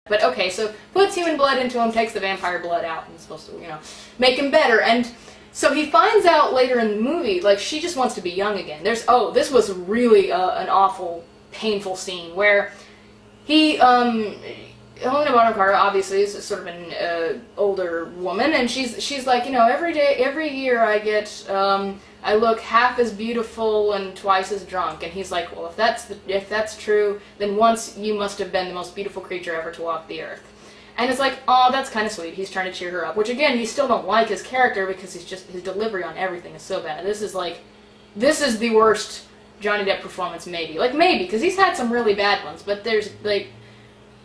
But okay, so puts human blood into him, takes the vampire blood out, and is supposed to, make him better. And so he finds out later in the movie, like, she just wants to be young again. This was really an awful, painful scene where Helena Bonham Carter obviously is sort of an older woman, and she's like, every year I look half as beautiful and twice as drunk. And he's like, well, if that's true, then once you must have been the most beautiful creature ever to walk the earth. And it's like, oh, that's kind of sweet. He's trying to cheer her up, which again, you still don't like his character because his delivery on everything is so bad. This is the worst Johnny Depp performance maybe, because he's had some really bad ones, but there's like,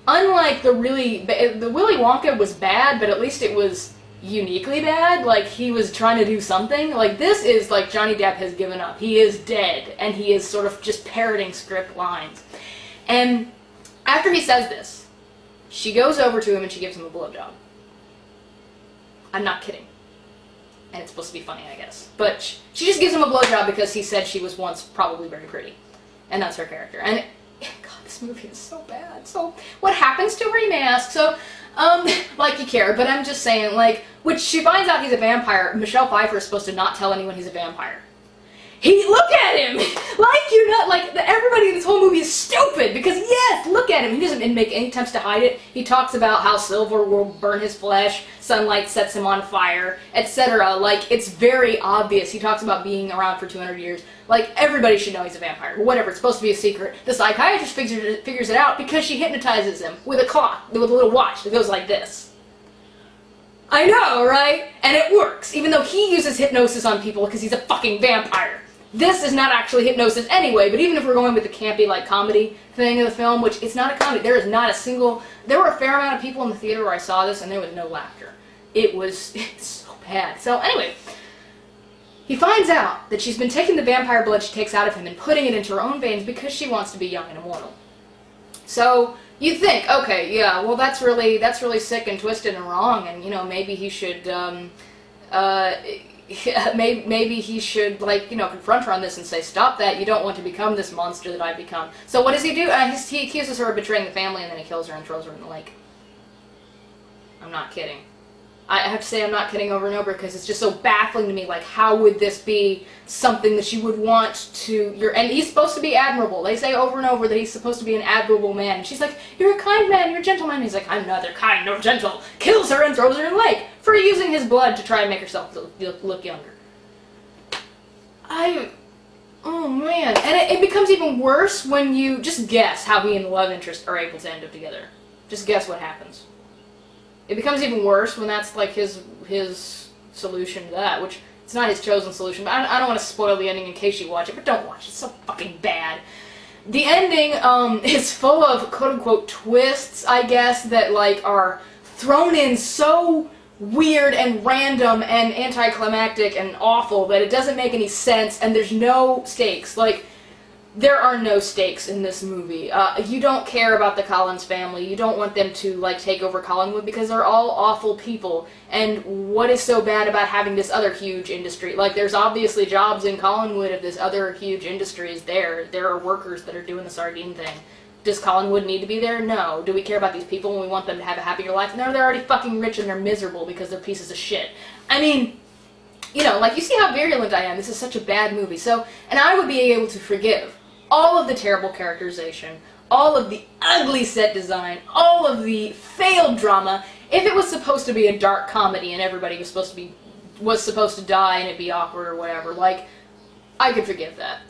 unlike the Willy Wonka was bad, but at least it was uniquely bad, like he was trying to do something. Like this is like Johnny Depp has given up. He is dead, and he is sort of just parroting script lines. And after he says this, she goes over to him and she gives him a blowjob. I'm not kidding. And it's supposed to be funny, I guess. But she just gives him a blowjob because he said she was once probably very pretty. And that's her character. And God, this movie is so bad. So what happens to her, you may ask? So like you care, but I'm just saying, like, when she finds out he's a vampire, Michelle Pfeiffer is supposed to not tell anyone he's a vampire. Look at him! Everybody in this whole movie is stupid, because yes, look at him, he doesn't make any attempts to hide it. He talks about how silver will burn his flesh, sunlight sets him on fire, etc. Like, it's very obvious. He talks about being around for 200 years. Like, everybody should know he's a vampire. Whatever, it's supposed to be a secret. The psychiatrist figures it out because she hypnotizes him with a clock, with a little watch that goes like this. I know, right? And it works, even though he uses hypnosis on people because he's a fucking vampire. This is not actually hypnosis anyway, but even if we're going with the campy, like, comedy thing of the film, which it's not a comedy, there were a fair amount of people in the theater where I saw this, and there was no laughter. It's so bad. So anyway, he finds out that she's been taking the vampire blood she takes out of him and putting it into her own veins because she wants to be young and immortal. So you'd think, okay, yeah, well, that's really sick and twisted and wrong, and, maybe he should, maybe he should, confront her on this and say, stop that, you don't want to become this monster that I've become. So what does he do? He accuses her of betraying the family, and then he kills her and throws her in the lake. I'm not kidding. I have to say I'm not kidding over and over because it's just so baffling to me, like, how would this be something that you would want to, and he's supposed to be admirable. They say over and over that he's supposed to be an admirable man. And she's like, you're a kind man, you're a gentle man. He's like, I'm neither kind nor gentle. Kills her and throws her in the lake for using his blood to try and make herself look younger. Oh man. And it becomes even worse when you just guess how he and the love interest are able to end up together. Just guess what happens. It becomes even worse when that's like his solution to that, which it's not his chosen solution, but I don't want to spoil the ending in case you watch it, but don't watch it, it's so fucking bad. The ending is full of quote-unquote twists, I guess, that like are thrown in so weird and random and anticlimactic and awful that it doesn't make any sense, and there's no stakes. Like, there are no stakes in this movie. You don't care about the Collins family. You don't want them to, like, take over Collinwood because they're all awful people. And what is so bad about having this other huge industry? Like, there's obviously jobs in Collinwood if this other huge industry is there. There are workers that are doing the sardine thing. Does Collinwood need to be there? No. Do we care about these people when we want them to have a happier life? No, they're already fucking rich and they're miserable because they're pieces of shit. I mean, like, you see how virulent I am. This is such a bad movie. So, and I would be able to forgive all of the terrible characterization, all of the ugly set design, all of the failed drama, if it was supposed to be a dark comedy and everybody was supposed to die and it'd be awkward or whatever, like, I could forgive that.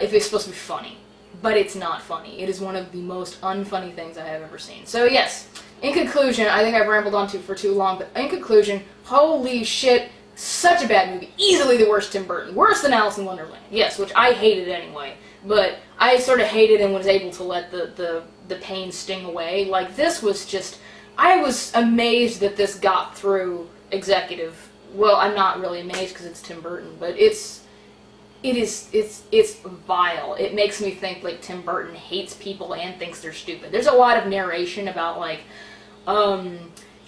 If it's supposed to be funny. But it's not funny. It is one of the most unfunny things I have ever seen. So yes, in conclusion, I think I've rambled on for too long, but in conclusion, holy shit, such a bad movie. Easily the worst Tim Burton. Worse than Alice in Wonderland. Yes, which I hated anyway. But I sort of hated and was able to let the pain sting away. Like, this was just, I was amazed that this got through executive. Well, I'm not really amazed because it's Tim Burton, but it's vile. It makes me think, like, Tim Burton hates people and thinks they're stupid. There's a lot of narration about, like,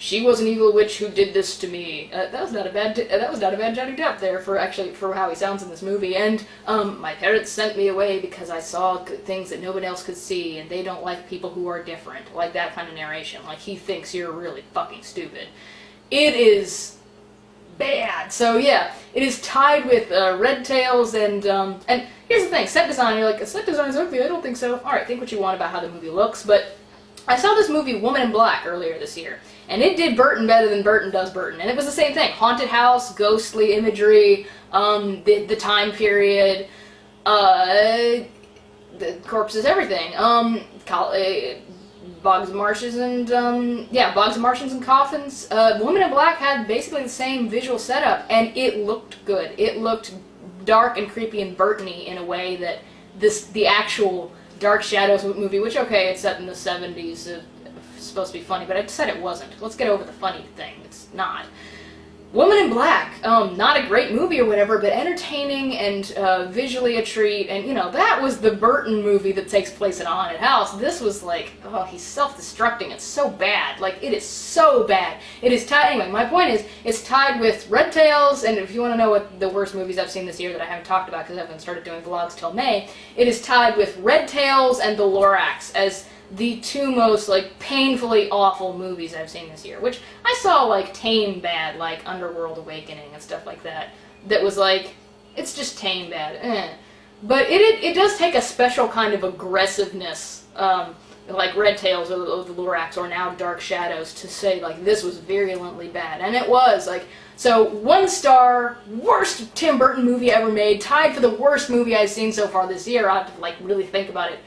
she was an evil witch who did this to me. That was not a bad Johnny Depp there for how he sounds in this movie. And my parents sent me away because I saw things that nobody else could see, and they don't like people who are different. Like that kind of narration. Like he thinks you're really fucking stupid. It is bad. So yeah, it is tied with Red Tails and here's the thing, set design. You're like, set design is ugly. I don't think so. All right, think what you want about how the movie looks, but I saw this movie Woman in Black earlier this year, and it did Burton better than Burton does Burton, and it was the same thing: haunted house, ghostly imagery, the time period, the corpses, everything. Bogs of Marshes and, Bogs of Martians and Coffins. Woman in Black had basically the same visual setup, and it looked good. It looked dark and creepy and Burton-y in a way that the actual Dark Shadows movie, which, okay, it's set in the 70s, it's supposed to be funny, but I said it wasn't. Let's get over the funny thing. It's not. Woman in Black, not a great movie or whatever, but entertaining and visually a treat, and, you know, that was the Burton movie that takes place in a haunted house. This was like, oh, he's self-destructing. It's so bad. Like, it is so bad. It is tied, anyway, my point is, it's tied with Red Tails, and if you want to know what the worst movies I've seen this year that I haven't talked about because I haven't started doing vlogs till May, it is tied with Red Tails and The Lorax as the two most, like, painfully awful movies I've seen this year, which I saw, like, tame bad, like Underworld Awakening and stuff like that, that was like, it's just tame bad, But it does take a special kind of aggressiveness, like Red Tails or the Lorax or now Dark Shadows, to say, like, this was virulently bad, and it was, like, so 1 star, worst Tim Burton movie ever made, tied for the worst movie I've seen so far this year. I have to, like, really think about it.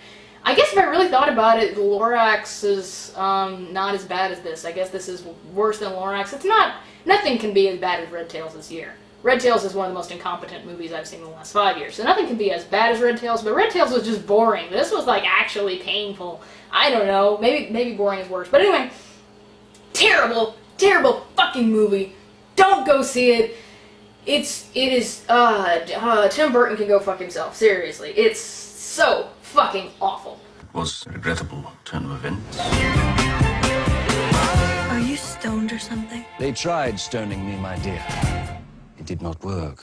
I guess if I really thought about it, Lorax is not as bad as this. I guess this is worse than Lorax. It's not, nothing can be as bad as Red Tails this year. Red Tails is one of the most incompetent movies I've seen in the last 5 years, so nothing can be as bad as Red Tails, but Red Tails was just boring. This was, like, actually painful. I don't know, maybe boring is worse. But anyway, terrible, terrible fucking movie. Don't go see it. Tim Burton can go fuck himself, seriously. It's so fucking awful. It was a regrettable turn of events. Are you stoned or something? They tried stoning me, my dear. It did not work.